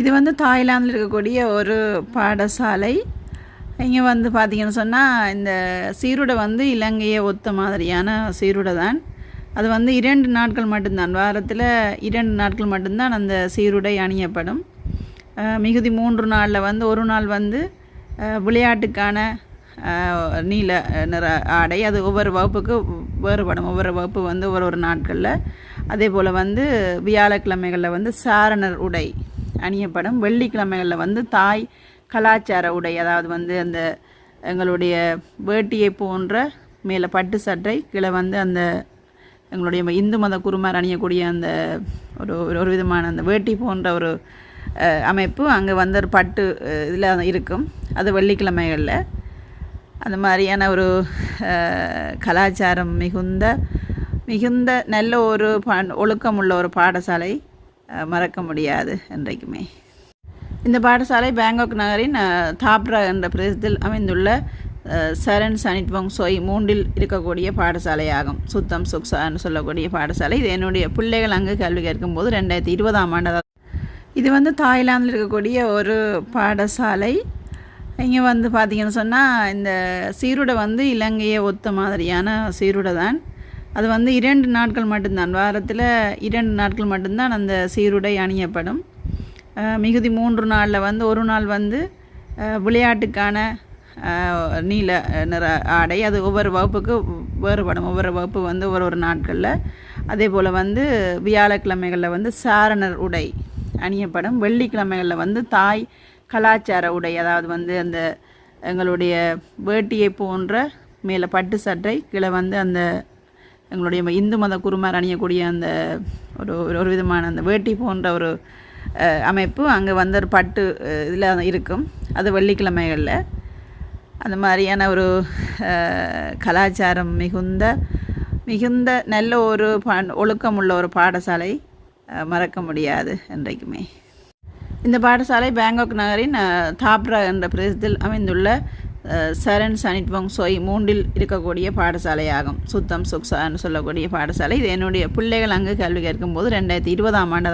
இது வந்து தாய்லாந்தில் இருக்கக்கூடிய ஒரு பாடசாலை. இங்கே வந்து பார்த்திங்கன்னு சொன்னால் இந்த சீருடை வந்து இலங்கையை ஒத்த மாதிரியான சீருடை தான். அது வந்து 2 நாட்கள் மட்டும்தான், வாரத்தில் 2 நாட்கள் மட்டும்தான் அந்த சீருடை அணியப்படும். மிகுதி 3 நாளில் வந்து ஒரு நாள் வந்து விளையாட்டுக்கான நீல நிற ஆடை, அது ஒவ்வொரு வகுப்புக்கு வேறுபடும். ஒவ்வொரு வகுப்பு வந்து ஒவ்வொரு நாட்களில். அதே போல் வந்து வியாழக்கிழமைகளில் வந்து சாரணர் உடை அணியப்படும். வெள்ளிக்கிழமைகளில் வந்து தாய் கலாச்சார உடை, அதாவது வந்து அந்த எங்களுடைய வேட்டியை போன்ற மேலே பட்டு சட்டை, கீழே வந்து அந்த எங்களுடைய இந்து மத குருமார் அணியக்கூடிய அந்த ஒரு விதமான அந்த வேட்டி போன்ற ஒரு அமைப்பு அங்கே வந்து ஒரு பட்டு இதில் இருக்கும். அது வெள்ளிக்கிழமைகளில் அந்த மாதிரியான ஒரு கலாச்சாரம் மிகுந்த நல்ல ஒரு ஒழுக்கமுள்ள ஒரு பாடசாலை, மறக்க முடியாது என்றைக்குமே. இந்த பாடசாலை பேங்காக் நகரின் தாப்ரா என்ற பிரதேசத்தில் அமைந்துள்ள சரண் சனிட்வங் சோய் 3இல் இருக்கக்கூடிய பாடசாலையாகும். சுத்தம் சுக்சான்னு சொல்லக்கூடிய பாடசாலை. இது என்னுடைய பிள்ளைகள் அங்கு கல்வி கேட்கும்போது 2020ஆம் ஆண்டு. இது வந்து தாய்லாந்தில் இருக்கக்கூடிய ஒரு பாடசாலை. இங்கே வந்து பார்த்திங்கன்னு சொன்னால் இந்த சீருடை வந்து இலங்கையை ஒத்த மாதிரியான சீருடை தான். அது வந்து 2 நாட்கள் மட்டும்தான், வாரத்தில் 2 நாட்கள் மட்டும்தான் அந்த சீருடை அணியப்படும். மிகுதி 3 நாளில் வந்து ஒரு நாள் வந்து விளையாட்டுக்கான நீல நிற ஆடை, அது ஒவ்வொரு வகுப்புக்கு வேறுபடும். ஒவ்வொரு வகுப்பு வந்து ஒவ்வொரு நாட்களில். அதே போல் வந்து வியாழக்கிழமைகளில் வந்து சாரணர் உடை அணியப்படும். வெள்ளிக்கிழமைகளில் வந்து தாய் கலாச்சார உடை, அதாவது வந்து அந்த எங்களுடைய வேட்டியை போன்ற மேலே பட்டு சட்டை, கீழே வந்து அந்த எங்களுடைய இந்து மத குருமார் அணியக்கூடிய அந்த ஒரு விதமான அந்த வேட்டி போன்ற ஒரு அமைப்பு அங்கே வந்து ஒரு பட்டு இதில் இருக்கும். அது வெள்ளிக்கிழமைகளில். அந்த மாதிரியான ஒரு கலாச்சாரம் மிகுந்த நல்ல ஒரு ஒழுக்கமுள்ள ஒரு பாடசாலை, மறக்க முடியாது என்றைக்குமே. இந்த பாடசாலை பேங்காக் நகரின் தாப்ரா என்ற பிரதேசத்தில் அமைந்துள்ள சரண் சனிட்வங் சோய் 3இல் இருக்கக்கூடிய பாடசாலையாகும். சுத்தம் சுக்சான்னு சொல்லக்கூடிய பாடசாலை. இது என்னுடைய பிள்ளைகள் அங்கு கல்வி கேட்கும்போது 2020ஆம் ஆண்டு.